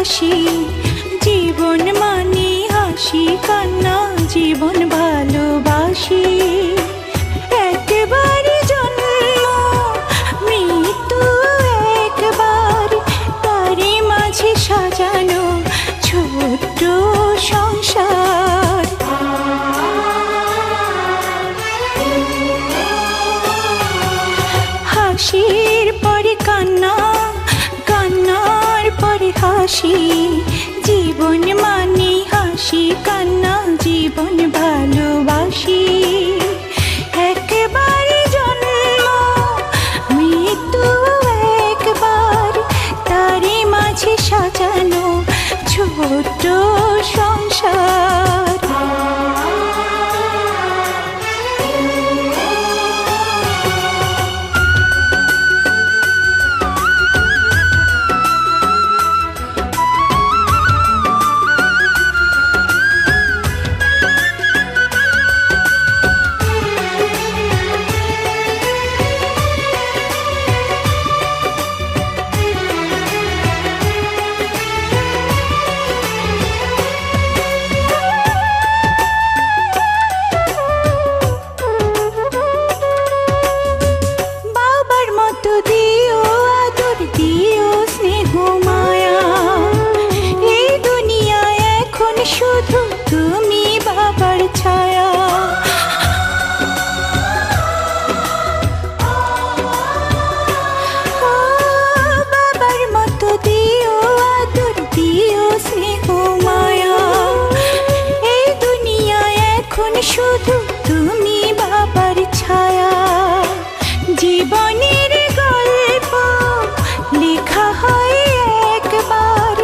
হাসি, জীবন মানে হাসি কান্না, জীবন ভালোবাসি। একবারই জন্ম, মৃত্যু একবার, তারই মাঝে সাজানো ছোট্ট সংসার। হাসির পরে কান্না, কান্নার পরে হাসি, জীবন মানে হাসি কান্না, জীবন ভালোবাসি। একবারই জন্ম, মৃত্যু একবার, তারই মাঝে সাজানো ছোট্ট সংসার। দিও আদর, দিও স্নেহ মায়া, এই দুনিয়ায় এখন শুধু তুমি বাবার ছায়া। বাবার মতো দিও আদর, দিও স্নেহ মায়া, এই দুনিয়ায় এখন শুধু তুমি বাবার ছায়া। জীবনের লেখা হয় একবার,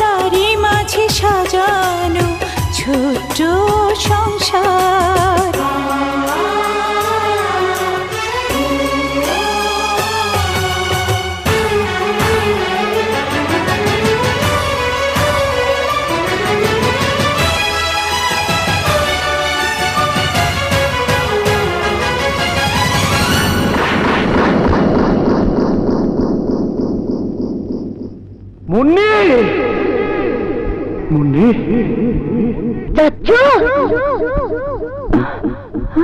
তারই মাঝে সাজানো ছোট্ট সংসার। মুন্নি, মুন্নি, চাচু,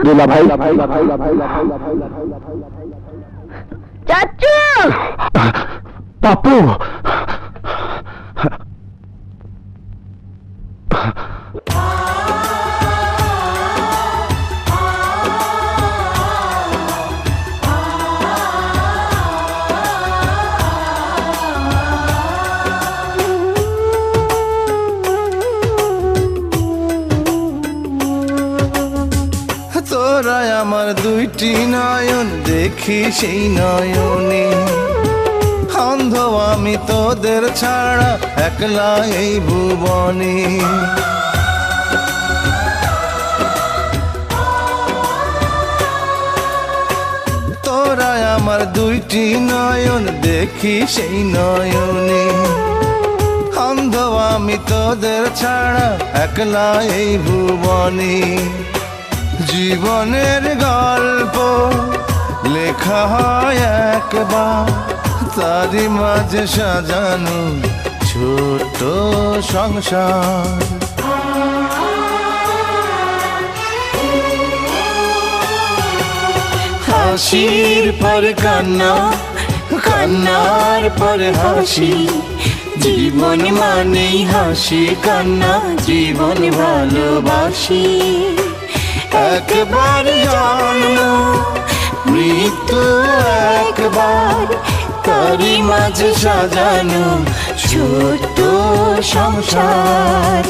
দুলা ভাই, চাচু, পাপু, তোরা আমার দুইটি নয়ন, দেখি সেই নয়নে, অন্ধ আমি তোদের ছাড়া একলা এই ভুবনে। তোরা আমার দুইটি নয়ন, দেখি সেই নয়নে, অন্ধ আমি তোদের ছাড়া একলা এই ভুবনে। জীবনের গল্প লেখা হয় একবার, তারই মাঝে সাজানো ছোট্ট সংসার। হাসির পরে কান্না, কান্নার পরে হাসি, জীবন মানেই হাসি কান্না, জীবন ভালোবাসি। একবার জন্ম, মৃত্যু একবার, তারই মাঝে সাজানো ছোট্ট সংসার।